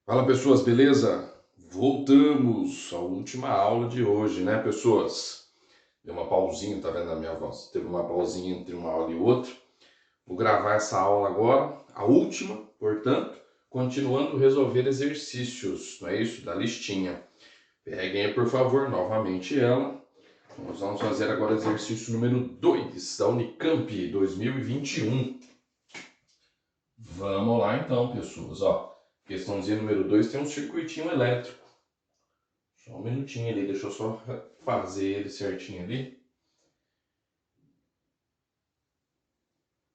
Fala pessoas, beleza? Voltamos à última aula de hoje, né pessoas? Deu uma pausinha, tá vendo a minha voz? Teve uma pausinha entre uma aula e outra. Vou gravar essa aula agora, a última, portanto, continuando resolver exercícios, não é isso? Da listinha. Peguem aí, por favor, novamente ela. Nós vamos fazer agora o exercício número 2 da Unicamp 2021. Vamos lá então, pessoas. Ó, questãozinha número 2 tem um circuitinho elétrico. Só um minutinho ali, deixa eu só fazer ele certinho ali.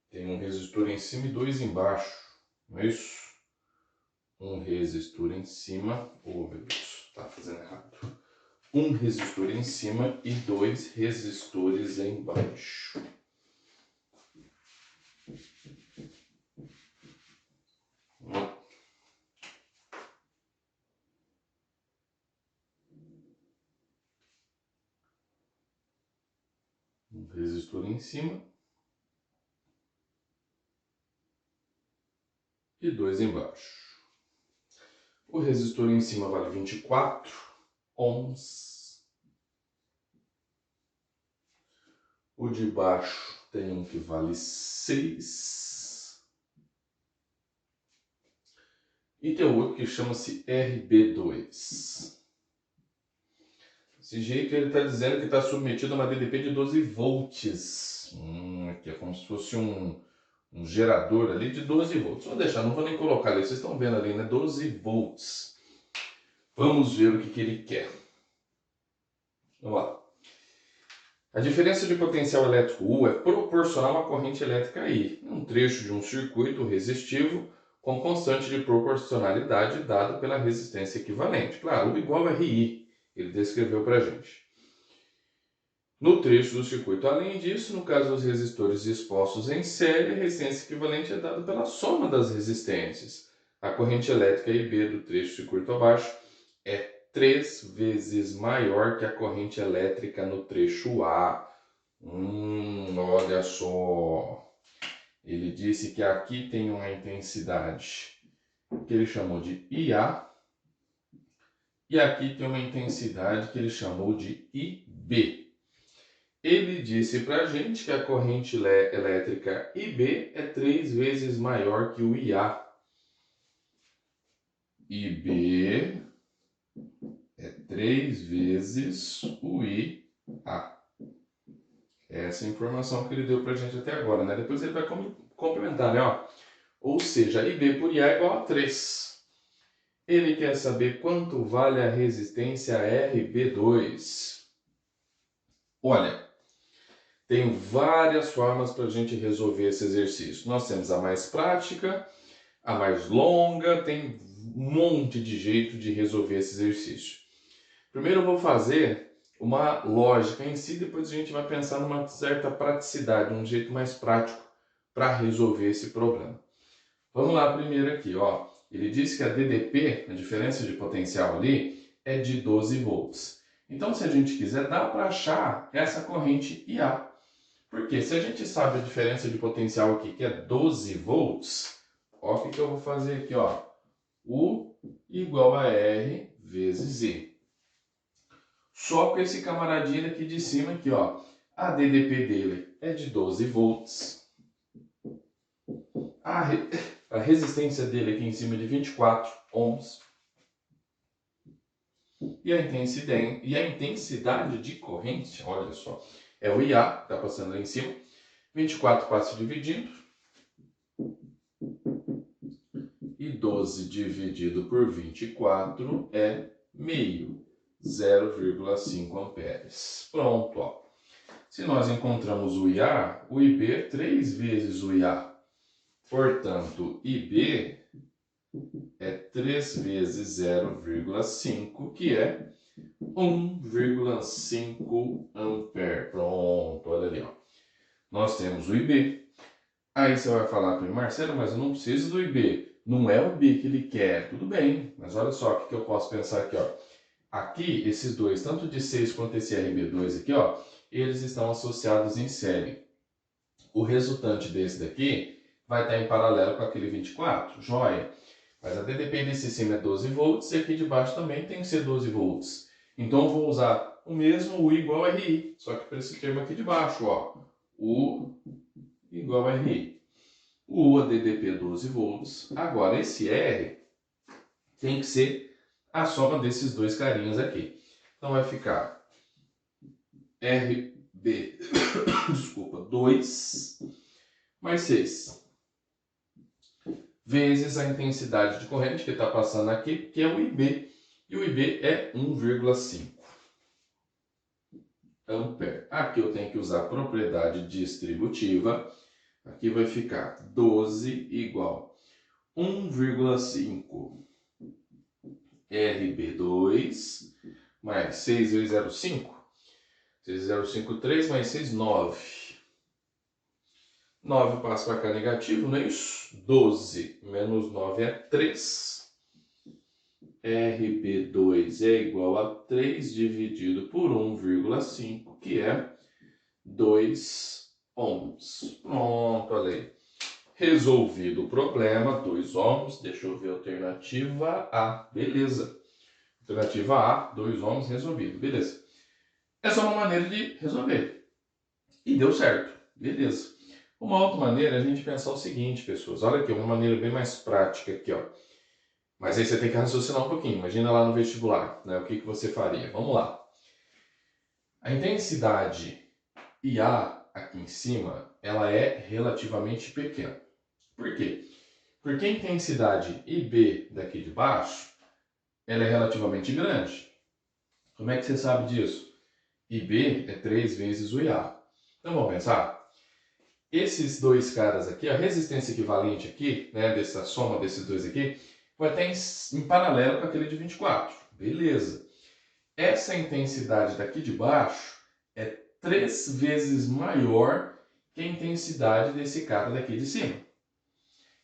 Tem um resistor em cima e dois embaixo, não é isso? Um resistor em cima, oh meu Deus, tá fazendo errado. Um resistor em cima e dois resistores embaixo. Um resistor em cima e dois embaixo. O resistor em cima vale 24 ohms. O de baixo tem um que vale 6. E tem outro que chama-se RB2. Desse jeito ele está dizendo que está submetido a uma DDP de 12 volts. Aqui é como se fosse um gerador ali de 12 volts. Vou deixar, não vou nem colocar ali, vocês estão vendo ali, né? 12 volts. Vamos ver o que ele quer. Vamos lá. A diferença de potencial elétrico U é proporcional à corrente elétrica I, um trecho de um circuito resistivo com constante de proporcionalidade dado pela resistência equivalente. Claro, U igual a RI, ele descreveu para a gente. No trecho do circuito, além disso, no caso dos resistores expostos em série, a resistência equivalente é dada pela soma das resistências. A corrente elétrica IB do trecho do circuito abaixo é 3 vezes maior que a corrente elétrica no trecho A. Olha só. Ele disse que aqui tem uma intensidade que ele chamou de IA e aqui tem uma intensidade que ele chamou de IB. Ele disse para a gente que a corrente elétrica IB é 3 vezes maior que o IA. IB é 3 vezes o IA. Essa é a informação que ele deu para a gente até agora, né? Depois ele vai complementar, né? Ó. Ou seja, IB por IA é igual a 3. Ele quer saber quanto vale a resistência RB2. Olha, tem várias formas para a gente resolver esse exercício. Nós temos a mais prática, a mais longa, tem um monte de jeito de resolver esse exercício. Primeiro eu vou fazer uma lógica em si, depois a gente vai pensar numa certa praticidade, um jeito mais prático para resolver esse problema. Vamos lá primeiro aqui, ó. Ele disse que a DDP, a diferença de potencial ali, é de 12 volts. Então, se a gente quiser, dá para achar essa corrente IA. Porque se a gente sabe a diferença de potencial aqui, que é 12 volts, ó, o que eu vou fazer aqui, ó. U igual a R vezes I. Só com esse camaradinho aqui de cima, aqui, ó. A DDP dele é de 12 volts. A resistência dele aqui em cima é de 24 ohms. E a intensidade de corrente, olha só, é o IA, que está passando lá em cima. 24 passa dividindo. E 12 dividido por 24 é meio, 0,5 amperes. Pronto, ó. Se nós encontramos o IA, o IB é 3 vezes o IA. Portanto, IB é 3 vezes 0,5, que é 1,5 ampere. Pronto, olha ali, ó. Nós temos o IB. Aí você vai falar para mim, Marcelo, mas eu não preciso do IB. Não é o IB que ele quer. Tudo bem, mas olha só o que eu posso pensar aqui, ó. Aqui, esses dois, tanto de 6 quanto esse RB2 aqui, ó, eles estão associados em série. O resultante desse daqui vai estar em paralelo com aquele 24, joia? Mas a DDP desse de cima é 12 volts e aqui de baixo também tem que ser 12 volts. Então eu vou usar o mesmo U igual a RI, só que para esse termo aqui de baixo, ó. U igual a RI. O U é DDP 12 volts. Agora esse R tem que ser a soma desses dois carinhas aqui. Então vai ficar RB, desculpa, 2 mais 6. Vezes a intensidade de corrente que está passando aqui, que é o IB. E o IB é 1,5 ampere. Aqui eu tenho que usar a propriedade distributiva. Aqui vai ficar 12 igual 1,5 RB2 mais 6 vezes 0,5. 6 vezes 0,5, 3 mais 6, 9. 9 passa para cá negativo, não é isso? 12 menos 9 é 3. RB2 é igual a 3 dividido por 1,5, que é 2 ohms. Pronto, olha aí. Resolvido o problema, 2 ohms. Deixa eu ver a alternativa A. Beleza. Alternativa A, 2 ohms resolvido. Beleza. Essa é uma maneira de resolver. E deu certo. Beleza. Uma outra maneira é a gente pensar o seguinte, pessoas. Olha aqui, uma maneira bem mais prática aqui, ó. Mas aí você tem que raciocinar um pouquinho. Imagina lá no vestibular, né? O que você faria? Vamos lá. A intensidade IA aqui em cima, ela é relativamente pequena. Por quê? Porque a intensidade IB daqui de baixo, ela é relativamente grande. Como é que você sabe disso? IB é 3 vezes o IA. Então vamos pensar? Esses dois caras aqui, a resistência equivalente aqui, né, dessa soma desses dois aqui, vai estar em paralelo com aquele de 24. Beleza. Essa intensidade daqui de baixo é 3 vezes maior que a intensidade desse cara daqui de cima. O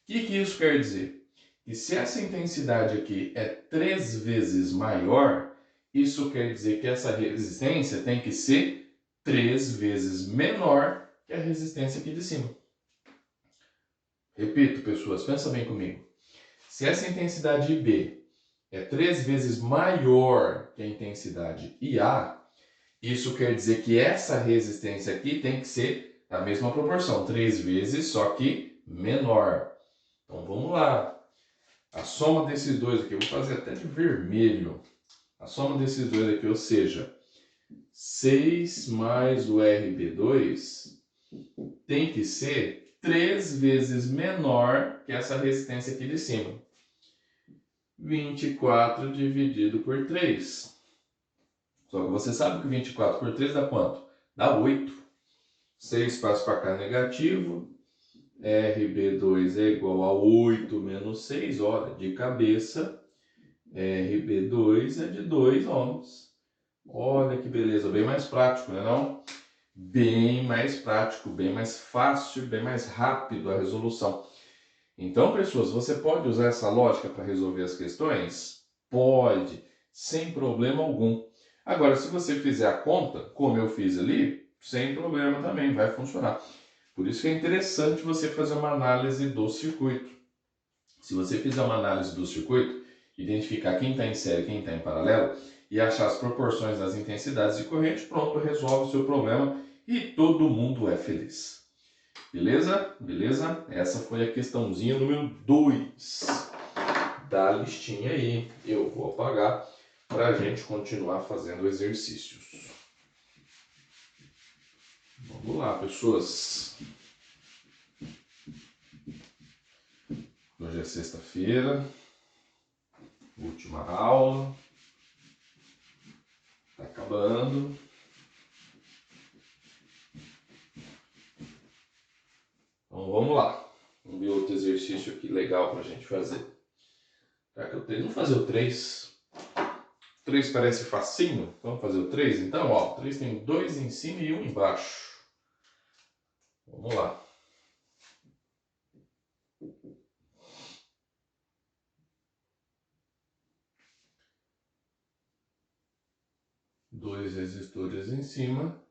que isso quer dizer? Que se essa intensidade aqui é 3 vezes maior, isso quer dizer que essa resistência tem que ser 3 vezes menor que a resistência aqui de cima. Repito, pessoas, pensa bem comigo. Se essa intensidade IB é 3 vezes maior que a intensidade IA, isso quer dizer que essa resistência aqui tem que ser a mesma proporção, 3 vezes, só que menor. Então vamos lá. A soma desses dois aqui, eu vou fazer até de vermelho. A soma desses dois aqui, ou seja, 6 mais o RB2 tem que ser 3 vezes menor que essa resistência aqui de cima. 24 dividido por 3. Só que você sabe que 24 por 3 dá quanto? Dá 8. 6 passa para cá negativo. RB2 é igual a 8 menos 6. Olha, de cabeça, RB2 é de 2 ohms. Olha que beleza, bem mais prático, não é não? Bem mais prático, bem mais fácil, bem mais rápido a resolução. Então, pessoas, você pode usar essa lógica para resolver as questões? Pode, sem problema algum. Agora, se você fizer a conta, como eu fiz ali, sem problema também, vai funcionar. Por isso que é interessante você fazer uma análise do circuito. Se você fizer uma análise do circuito, identificar quem está em série e quem está em paralelo, e achar as proporções das intensidades de corrente, pronto, resolve o seu problema e todo mundo é feliz. Beleza? Beleza? Essa foi a questãozinha número 2 da listinha aí. Eu vou apagar para a gente continuar fazendo exercícios. Vamos lá, pessoas. Hoje é sexta-feira, última aula. Tá acabando. Então vamos lá. Vamos ver outro exercício aqui legal para a gente fazer. Será que eu tenho? Vamos fazer o 3. O 3 parece facinho. Vamos fazer o 3? Então, ó, o 3 tem 2 em cima e 1 embaixo. Vamos lá. Dois resistores em cima,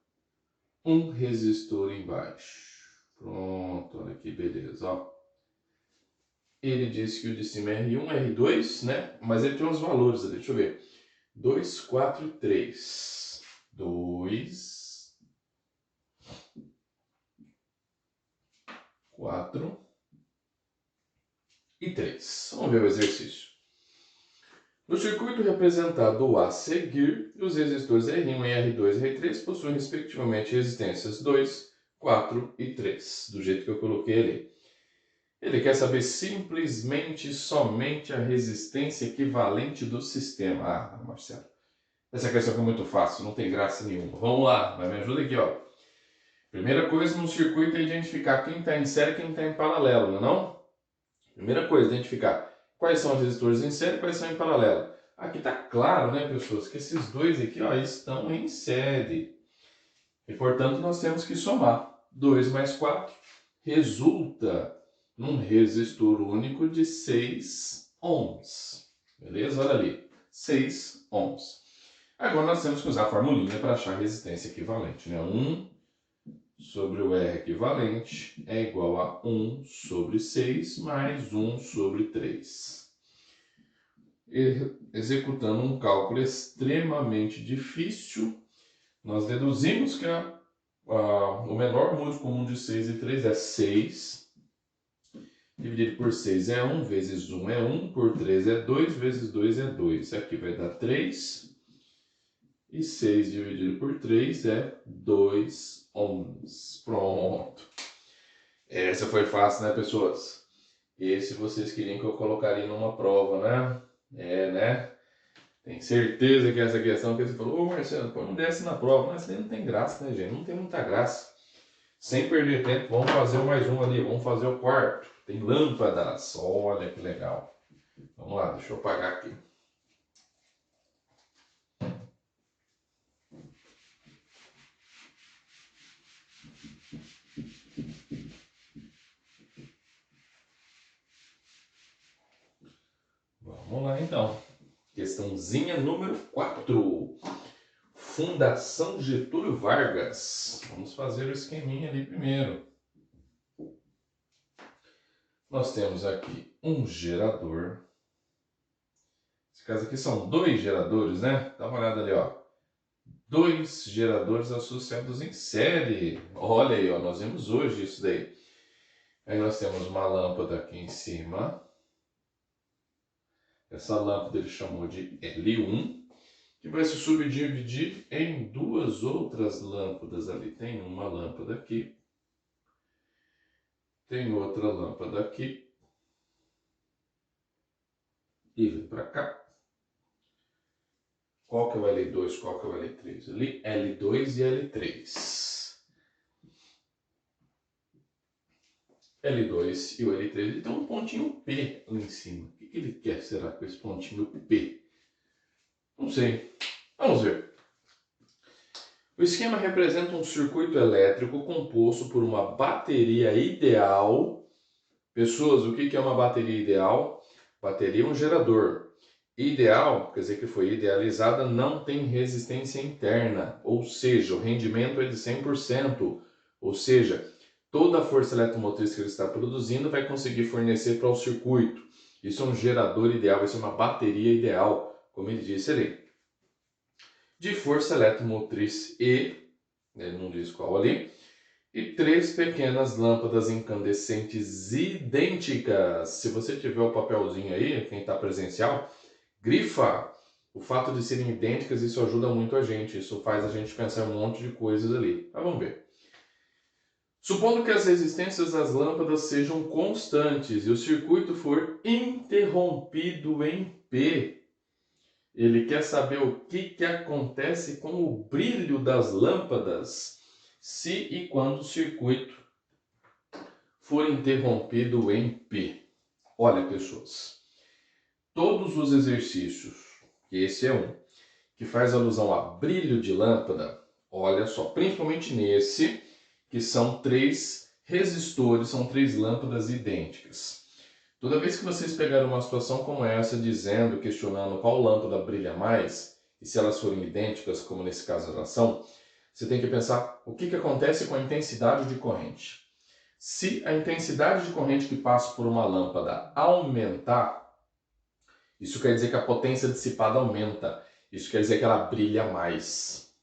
um resistor embaixo. Pronto, olha que beleza, ó. ele diz que o de cima é R1, R2, né? Mas ele tem uns valores ali, deixa eu ver. 2, 4, 3. 2, 4 e 3. Vamos ver o exercício. No circuito representado a seguir, os resistores R1, R2 e R3 possuem respectivamente resistências 2, 4 e 3, do jeito que eu coloquei ali. Ele quer saber simplesmente somente a resistência equivalente do sistema. Ah, Marcelo, essa questão aqui é muito fácil, não tem graça nenhuma. Vamos lá, mas me ajuda aqui, ó. Primeira coisa no circuito é identificar quem está em série e quem está em paralelo, não é não? Primeira coisa, identificar quais são os resistores em série e quais são em paralelo. Aqui está claro, né, pessoas, que esses dois aqui, ó, estão em série. E, portanto, nós temos que somar. 2 mais 4 resulta num resistor único de 6 ohms. Beleza? Olha ali, 6 ohms. Agora nós temos que usar a formulinha para achar a resistência equivalente, né? 1 sobre o R equivalente é igual a 1 sobre 6 mais 1 sobre 3. Executando um cálculo extremamente difícil, nós deduzimos que o menor múltiplo comum de 6 e 3 é 6. Dividido por 6 é 1, vezes 1 é 1, por 3 é 2, vezes 2 é 2. Aqui vai dar 3. E 6 dividido por 3 é 2 ohms. Pronto. Essa foi fácil, né, pessoas? Esse vocês queriam que eu colocaria numa prova, né? Né? Tem certeza que essa questão que você falou, ô Marcelo, pô, não desce na prova. Mas não tem graça, né, gente? Não tem muita graça. Sem perder tempo, vamos fazer mais um ali, vamos fazer o quarto. Tem lâmpadas, olha que legal. Vamos lá, deixa eu apagar aqui. Vamos lá então. Questãozinha número 4. Fundação Getúlio Vargas. Vamos fazer o esqueminha ali primeiro. Nós temos aqui um gerador. Nesse caso aqui são 2 geradores, né? Dá uma olhada ali, ó. 2 geradores associados em série. Olha aí, ó, nós vimos hoje isso daí. Aí nós temos uma lâmpada aqui em cima. Essa lâmpada ele chamou de L1, que vai se subdividir em 2 outras lâmpadas ali. Tem uma lâmpada aqui. Tem outra lâmpada aqui. E vem para cá. Qual que é o L2, qual que é o L3? Ali, L2 e L3. L2 e o L3, ele tem um pontinho P ali em cima. O que ele quer, será, com esse pontinho P? Não sei. Vamos ver. O esquema representa um circuito elétrico composto por uma bateria ideal. Pessoas, o que é uma bateria ideal? Bateria é um gerador. Ideal, quer dizer que foi idealizada, não tem resistência interna, ou seja, o rendimento é de 100%, ou seja, toda a força eletromotriz que ele está produzindo vai conseguir fornecer para o circuito. Isso é um gerador ideal, isso é uma bateria ideal, como ele disse ali. De força eletromotriz E, ele não diz qual ali, e 3 pequenas lâmpadas incandescentes idênticas. Se você tiver o papelzinho aí, quem está presencial, grifa. O fato de serem idênticas, isso ajuda muito a gente. Isso faz a gente pensar em um monte de coisas ali. Mas vamos ver. Supondo que as resistências das lâmpadas sejam constantes e o circuito for interrompido em P, ele quer saber o que acontece com o brilho das lâmpadas se e quando o circuito for interrompido em P. Olha, pessoas, todos os exercícios, que esse é um, que faz alusão a brilho de lâmpada, olha só, principalmente nesse, que são 3 resistores, são 3 lâmpadas idênticas. Toda vez que vocês pegarem uma situação como essa, dizendo, questionando qual lâmpada brilha mais, e se elas forem idênticas, como nesse caso elas são, você tem que pensar o que acontece com a intensidade de corrente. Se a intensidade de corrente que passa por uma lâmpada aumentar, isso quer dizer que a potência dissipada aumenta. Isso quer dizer que ela brilha mais.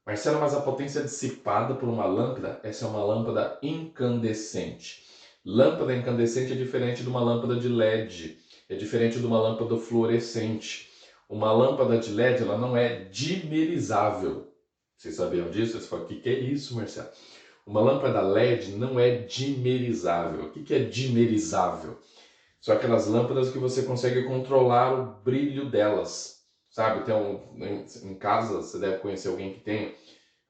Marcelo, mas a potência dissipada por uma lâmpada, essa é uma lâmpada incandescente. Lâmpada incandescente é diferente de uma lâmpada de LED, é diferente de uma lâmpada fluorescente. Uma lâmpada de LED ela não é dimerizável. Vocês sabiam disso? Você fala, o que é isso, Marcelo? Uma lâmpada LED não é dimerizável. O que é dimerizável? São aquelas lâmpadas que você consegue controlar o brilho delas. Sabe, em casa você deve conhecer alguém que tem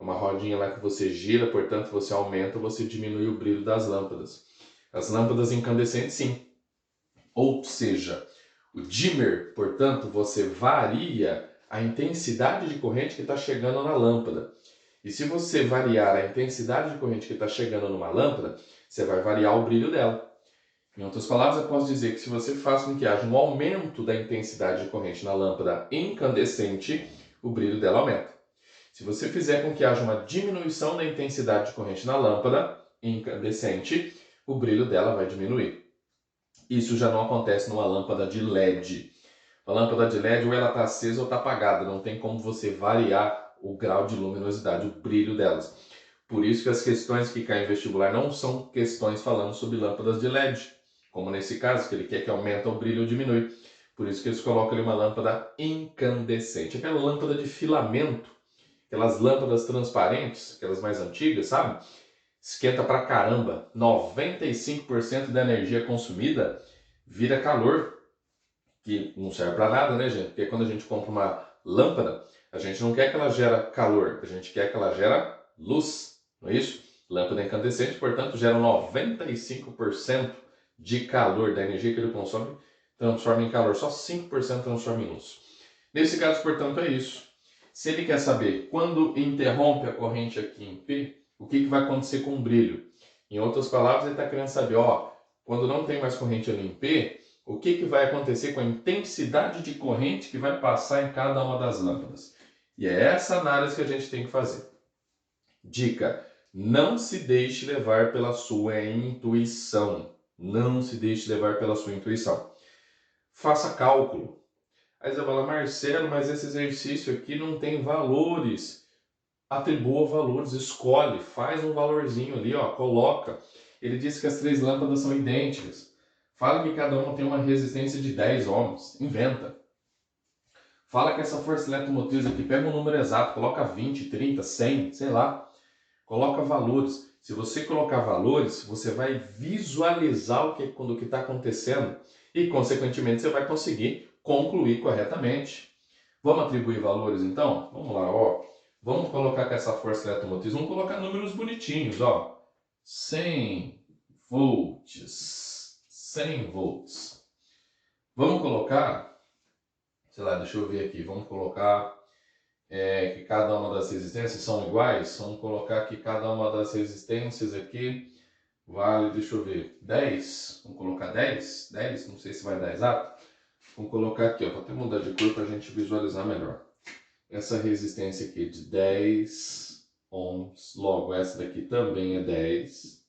uma rodinha lá que você gira, portanto você aumenta ou você diminui o brilho das lâmpadas. As lâmpadas incandescentes sim. Ou seja, o dimmer, portanto, você varia a intensidade de corrente que está chegando na lâmpada. E se você variar a intensidade de corrente que está chegando numa lâmpada, você vai variar o brilho dela. Em outras palavras, eu posso dizer que se você faz com que haja um aumento da intensidade de corrente na lâmpada incandescente, o brilho dela aumenta. Se você fizer com que haja uma diminuição da intensidade de corrente na lâmpada incandescente, o brilho dela vai diminuir. Isso já não acontece numa lâmpada de LED. A lâmpada de LED ou ela está acesa ou está apagada, não tem como você variar o grau de luminosidade, o brilho delas. Por isso que as questões que caem em vestibular não são questões falando sobre lâmpadas de LED, como nesse caso, que ele quer que aumente o brilho ou diminui. Por isso que eles colocam ali uma lâmpada incandescente, aquela lâmpada de filamento, aquelas lâmpadas transparentes, aquelas mais antigas, sabe? Esquenta pra caramba, 95% da energia consumida vira calor, que não serve para nada, né, gente? Porque quando a gente compra uma lâmpada, a gente não quer que ela gera calor, a gente quer que ela gera luz, não é isso? Lâmpada incandescente, portanto, gera 95% de calor da energia que ele consome, transforma em calor, só 5% transforma em luz. Nesse caso, portanto, é isso. Se ele quer saber quando interrompe a corrente aqui em P, o que vai acontecer com o brilho? Em outras palavras, ele está querendo saber, quando não tem mais corrente ali em P, o que vai acontecer com a intensidade de corrente que vai passar em cada uma das lâmpadas. E é essa análise que a gente tem que fazer. Dica: não se deixe levar pela sua intuição. Não se deixe levar pela sua intuição. Faça cálculo. Aí você fala, Marcelo, mas esse exercício aqui não tem valores. Atribua valores, escolhe, faz um valorzinho ali, coloca. Ele disse que as 3 lâmpadas são idênticas. Fala que cada uma tem uma resistência de 10 ohms. Inventa. Fala que essa força eletromotriz aqui, pega um número exato, coloca 20, 30, 100, sei lá. Coloca valores. Se você colocar valores, você vai visualizar o que está acontecendo e, consequentemente, você vai conseguir concluir corretamente. Vamos atribuir valores, então? Vamos lá, Vamos colocar que essa força eletromotriz, vamos colocar números bonitinhos, 100 volts. 100 volts. Vamos colocar, sei lá, deixa eu ver aqui, vamos colocar que cada uma das resistências são iguais. Vamos colocar que cada uma das resistências aqui vale, deixa eu ver, 10. Vamos colocar 10? 10, não sei se vai dar exato. Vamos colocar aqui, vou até mudar de cor para a gente visualizar melhor. Essa resistência aqui de 10 ohms, logo essa daqui também é 10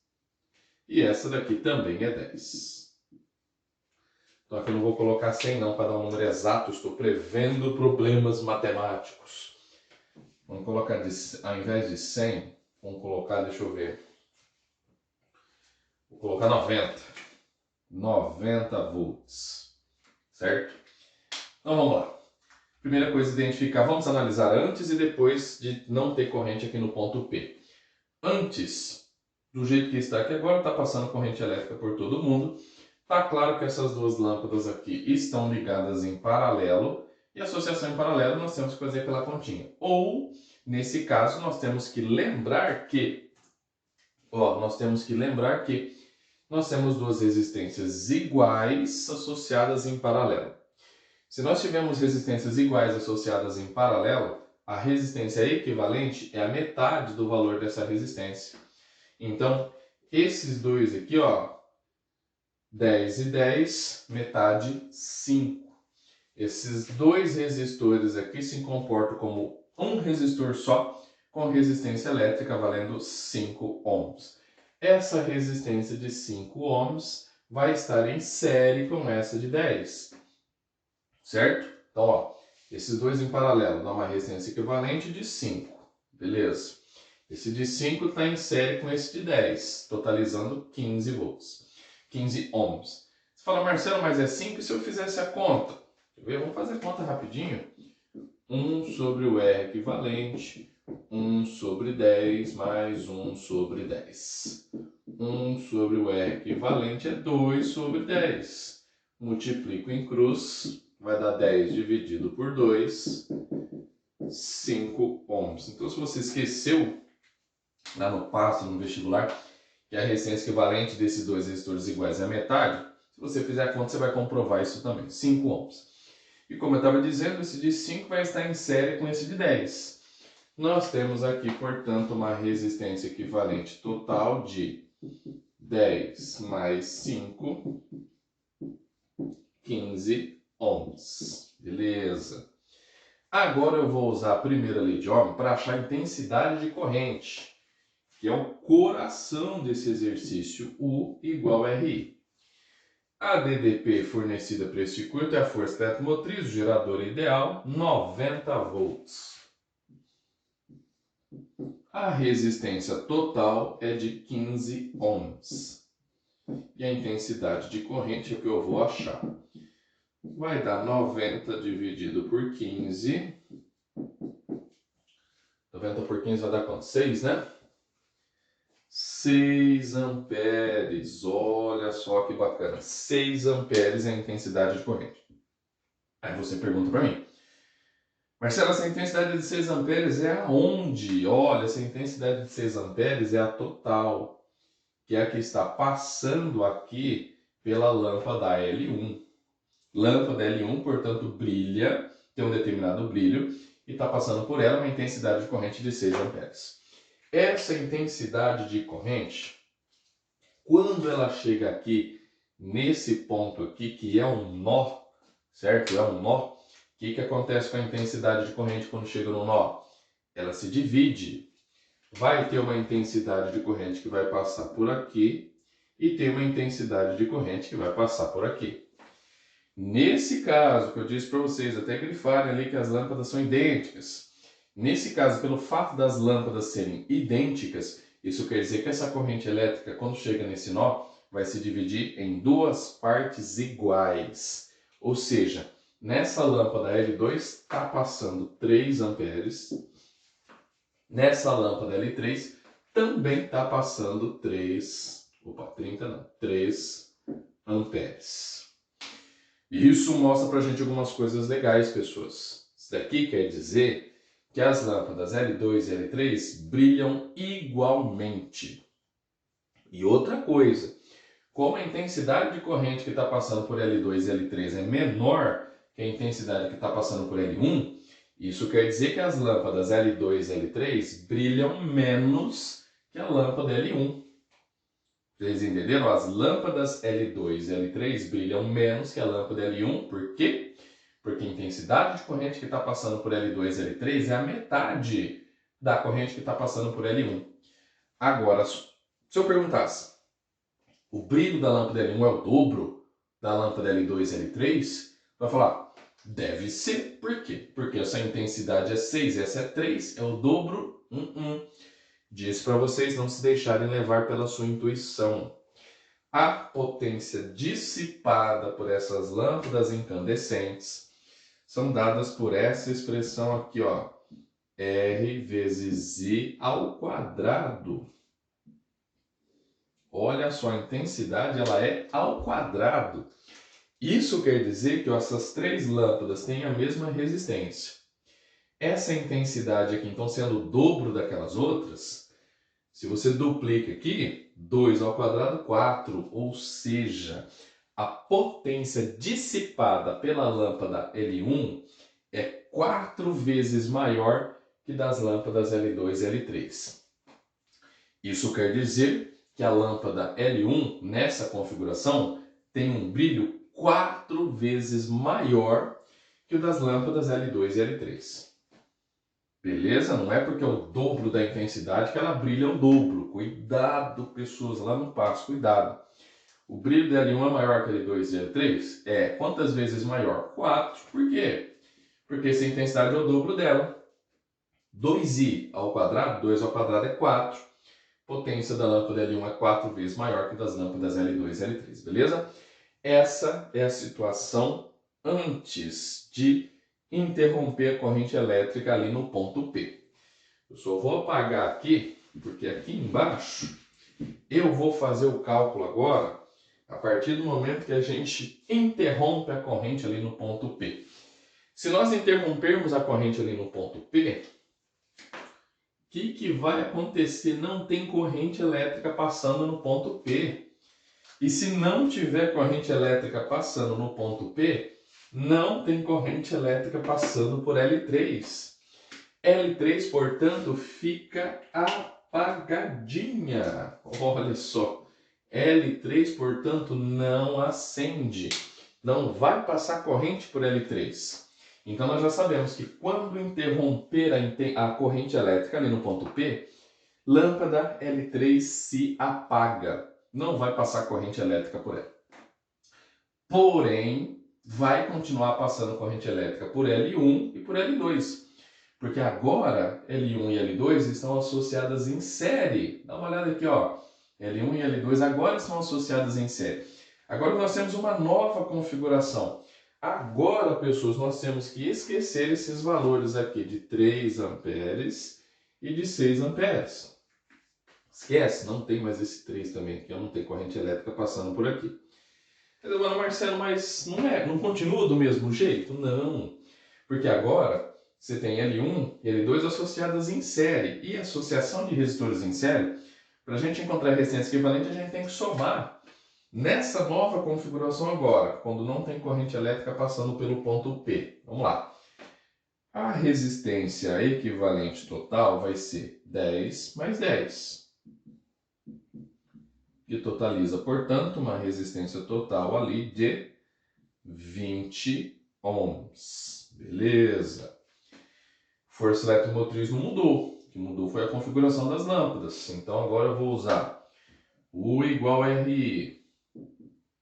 e essa daqui também é 10. Então aqui eu não vou colocar 100 não para dar um número exato, estou prevendo problemas matemáticos. Vamos colocar, ao invés de 100, vamos colocar, deixa eu ver, vou colocar 90. 90 volts, certo? Então vamos lá. Primeira coisa, identificar, vamos analisar antes e depois de não ter corrente aqui no ponto P. Antes, do jeito que está aqui agora, está passando corrente elétrica por todo mundo. Está claro que essas duas lâmpadas aqui estão ligadas em paralelo e associação em paralelo nós temos que fazer pela pontinha. Ou, nesse caso, nós temos que lembrar que nós temos duas resistências iguais associadas em paralelo. Se nós tivermos resistências iguais associadas em paralelo, a resistência equivalente é a metade do valor dessa resistência. Então, esses dois aqui, 10 e 10, metade 5. Esses dois resistores aqui se comportam como um resistor só, com resistência elétrica valendo 5 ohms. essa resistência de 5 ohms vai estar em série com essa de 10, certo? Então, ó, esses dois em paralelo dão uma resistência equivalente de 5, beleza? Esse de 5 está em série com esse de 10, totalizando 15 volts, 15 ohms. Você fala, Marcelo, mas é 5 e se eu fizesse a conta? Quer ver? Vamos fazer a conta rapidinho. 1 sobre o R equivalente, 1 sobre 10 mais 1 sobre 10. 1 sobre o R equivalente é 2 sobre 10. Multiplico em cruz, vai dar 10 dividido por 2, 5 ohms. Então, se você esqueceu, lá no passo, no vestibular, que a resistência equivalente desses dois resistores iguais é a metade, se você fizer a conta, você vai comprovar isso também, 5 ohms. E como eu estava dizendo, esse de 5 vai estar em série com esse de 10. Nós temos aqui, portanto, uma resistência equivalente total de 10 mais 5, 15 ohms. Beleza. Agora eu vou usar a primeira lei de Ohm para achar a intensidade de corrente, que é o coração desse exercício, U igual a RI. A DDP fornecida para esse circuito é a força eletromotriz, o gerador ideal, 90 volts. A resistência total é de 15 ohms. E a intensidade de corrente é o que eu vou achar. Vai dar 90 dividido por 15. 90 por 15 vai dar quanto? 6, né? 6 amperes. Olha só que bacana. 6 amperes é a intensidade de corrente. Aí você pergunta para mim, Marcelo, essa intensidade de 6 amperes é aonde? Olha, essa intensidade de 6 amperes é a total, que é a que está passando aqui pela lâmpada L1. Lâmpada L1, portanto, brilha, tem um determinado brilho, e está passando por ela uma intensidade de corrente de 6 amperes. Essa intensidade de corrente, quando ela chega aqui, nesse ponto aqui, que é um nó, certo? É um nó. O que acontece com a intensidade de corrente quando chega no nó? Ela se divide. Vai ter uma intensidade de corrente que vai passar por aqui e tem uma intensidade de corrente que vai passar por aqui. Nesse caso, que eu disse para vocês, até grifarem ali que as lâmpadas são idênticas. Nesse caso, pelo fato das lâmpadas serem idênticas, isso quer dizer que essa corrente elétrica, quando chega nesse nó, vai se dividir em duas partes iguais. Ou seja, nessa lâmpada L2 está passando 3 amperes. Nessa lâmpada L3 também está passando 3 amperes. E isso mostra para a gente algumas coisas legais, pessoas. Isso daqui quer dizer que as lâmpadas L2 e L3 brilham igualmente. E outra coisa, como a intensidade de corrente que está passando por L2 e L3 é menor que a intensidade que está passando por L1, isso quer dizer que as lâmpadas L2 e L3 brilham menos que a lâmpada L1. Vocês entenderam? As lâmpadas L2 e L3 brilham menos que a lâmpada L1. Por quê? Porque a intensidade de corrente que está passando por L2 e L3 é a metade da corrente que está passando por L1. Agora, se eu perguntasse, o brilho da lâmpada L1 é o dobro da lâmpada L2 e L3? Vai falar, deve ser. Por quê? Porque essa intensidade é 6, essa é 3, é o dobro. Disse para vocês não se deixarem levar pela sua intuição. A potência dissipada por essas lâmpadas incandescentes são dadas por essa expressão aqui, ó, R vezes I ao quadrado. Olha só, a intensidade ela é ao quadrado. Isso quer dizer que essas 3 lâmpadas têm a mesma resistência. Essa intensidade aqui, então, sendo o dobro daquelas outras, se você duplica aqui, 2 ao quadrado, 4. Ou seja, a potência dissipada pela lâmpada L1 é 4 vezes maior que das lâmpadas L2 e L3. Isso quer dizer que a lâmpada L1, nessa configuração, tem um brilho 4 vezes maior que o das lâmpadas L2 e L3. Beleza? Não é porque é o dobro da intensidade que ela brilha o dobro. Cuidado, pessoas, lá no passo, cuidado. O brilho da L1 é maior que L2 e L3? É. Quantas vezes maior? 4. Por quê? Porque essa intensidade é o dobro dela. 2i ao quadrado, 2 ao quadrado é 4. Potência da lâmpada L1 é 4 vezes maior que das lâmpadas L2 e L3, beleza? Essa é a situação antes de interromper a corrente elétrica ali no ponto P. Eu só vou apagar aqui, porque aqui embaixo eu vou fazer o cálculo agora a partir do momento que a gente interrompe a corrente ali no ponto P. Se nós interrompermos a corrente ali no ponto P, o que vai acontecer? Não tem corrente elétrica passando no ponto P. E se não tiver corrente elétrica passando no ponto P, não tem corrente elétrica passando por L3. L3, portanto, fica apagadinha. Olha só. L3, portanto, não acende. Não vai passar corrente por L3. Então, nós já sabemos que quando interromper a corrente elétrica ali no ponto P, lâmpada L3 se apaga. Não vai passar corrente elétrica por ela. Porém, vai continuar passando corrente elétrica por L1 e por L2. Porque agora L1 e L2 estão associadas em série. Dá uma olhada aqui, ó. L1 e L2 agora estão associadas em série. Agora nós temos uma nova configuração. Agora, pessoas, nós temos que esquecer esses valores aqui de 3 amperes e de 6 amperes. Esquece, não tem mais esse 3 também, porque não tem corrente elétrica passando por aqui. Agora, Marcelo, mas não continua do mesmo jeito? Não, porque agora você tem L1 e L2 associadas em série. E associação de resistores em série, para a gente encontrar resistência equivalente, a gente tem que somar nessa nova configuração agora, quando não tem corrente elétrica passando pelo ponto P. Vamos lá. A resistência equivalente total vai ser 10 mais 10. Que totaliza, portanto, uma resistência total ali de 20 ohms. Beleza. Força eletromotriz não mudou. O que mudou foi a configuração das lâmpadas. Então agora eu vou usar U igual a RI.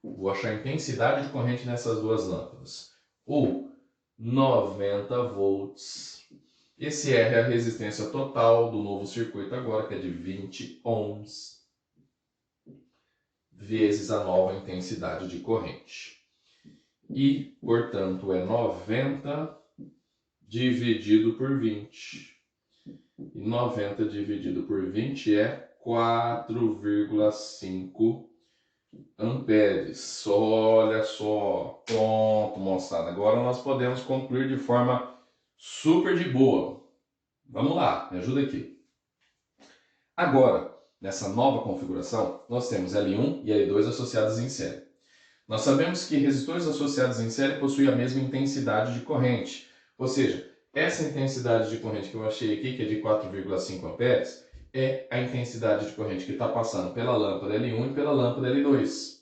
Vou achar a intensidade de corrente nessas duas lâmpadas. U, 90 volts. Esse R é a resistência total do novo circuito agora, que é de 20 ohms. Vezes a nova intensidade de corrente. E, portanto, é 90 dividido por 20. E 90 dividido por 20 é 4,5 amperes. Olha só. Pronto, moçada. Agora nós podemos concluir de forma super de boa. Vamos lá, me ajuda aqui. Agora, nessa nova configuração, nós temos L1 e L2 associados em série. Nós sabemos que resistores associados em série possuem a mesma intensidade de corrente. Ou seja, essa intensidade de corrente que eu achei aqui, que é de 4,5 amperes, é a intensidade de corrente que está passando pela lâmpada L1 e pela lâmpada L2.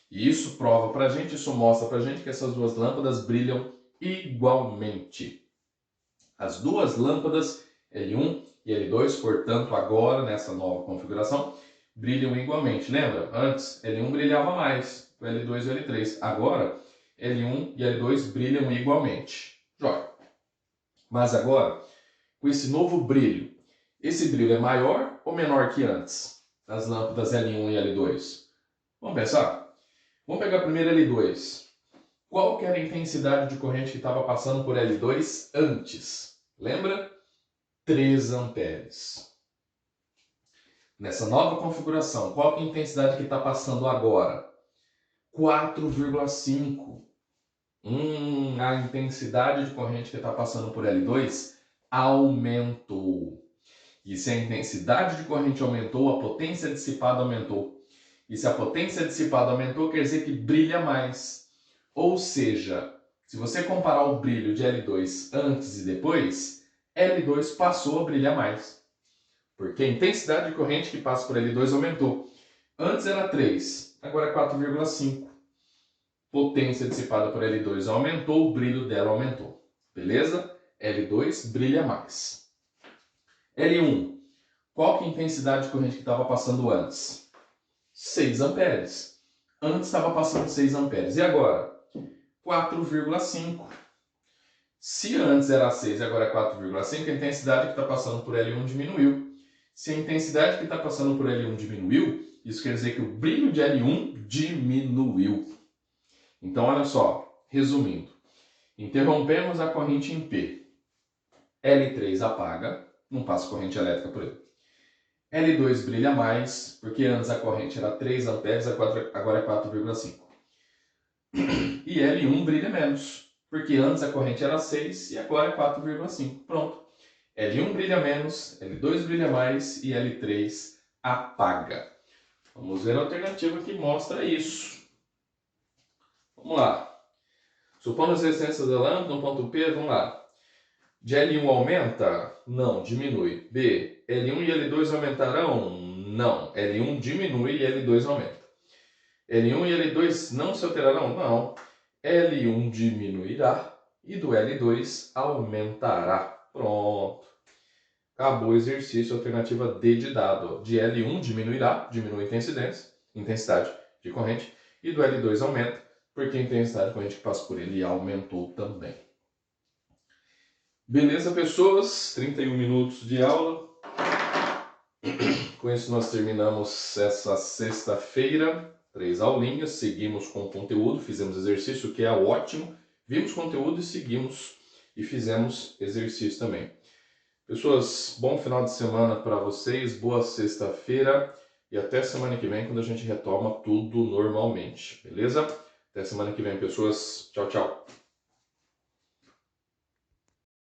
E isso prova para a gente, isso mostra para a gente que essas duas lâmpadas brilham igualmente. As duas lâmpadas L1 e L2, portanto, agora nessa nova configuração, brilham igualmente. Lembra? Antes, L1 brilhava mais, o L2 e o L3. Agora, L1 e L2 brilham igualmente. Jóia. Mas agora, com esse novo brilho, esse brilho é maior ou menor que antes? Das lâmpadas L1 e L2? Vamos pensar? Vamos pegar primeiro L2. Qual que era a intensidade de corrente que estava passando por L2 antes? Lembra? 3 amperes. Nessa nova configuração, qual que é a intensidade que está passando agora? 4,5. A intensidade de corrente que está passando por L2 aumentou. E se a intensidade de corrente aumentou, a potência dissipada aumentou. E se a potência dissipada aumentou, quer dizer que brilha mais. Ou seja, se você comparar o brilho de L2 antes e depois, L2 passou a brilhar mais. Porque a intensidade de corrente que passa por L2 aumentou. Antes era 3, agora é 4,5. Potência dissipada por L2 aumentou, o brilho dela aumentou. Beleza? L2 brilha mais. L1, qual que é a intensidade de corrente que estava passando antes? 6 amperes. Antes estava passando 6 amperes. E agora? 4,5. Se antes era 6 e agora é 4,5, a intensidade que está passando por L1 diminuiu. Se a intensidade que está passando por L1 diminuiu, isso quer dizer que o brilho de L1 diminuiu. Então, olha só, resumindo. Interrompemos a corrente em P. L3 apaga, não passa corrente elétrica por ele. L2 brilha mais, porque antes a corrente era 3 amperes, agora é 4,5. E L1 brilha menos, porque antes a corrente era 6 e agora é 4,5. Pronto. L1 brilha menos, L2 brilha mais e L3 apaga. Vamos ver a alternativa que mostra isso. Vamos lá. Supondo as resistências da lâmpada no ponto P, vamos lá. De L1 aumenta? Não, diminui. B. L1 e L2 aumentarão? Não. L1 diminui e L2 aumenta. L1 e L2 não se alterarão? Não. L1 diminuirá e do L2 aumentará. Pronto. Acabou o exercício, alternativa D de dado. De L1 diminuirá, diminui a intensidade de corrente, e do L2 aumenta, porque a intensidade de corrente que passa por ele aumentou também. Beleza, pessoas? 31 minutos de aula. Com isso nós terminamos essa sexta-feira. 3 aulinhas, seguimos com o conteúdo, fizemos exercício, que é ótimo. Vimos conteúdo e seguimos e fizemos exercício também. Pessoas, bom final de semana para vocês, boa sexta-feira e até semana que vem, quando a gente retoma tudo normalmente, beleza? Até semana que vem, pessoas. Tchau, tchau.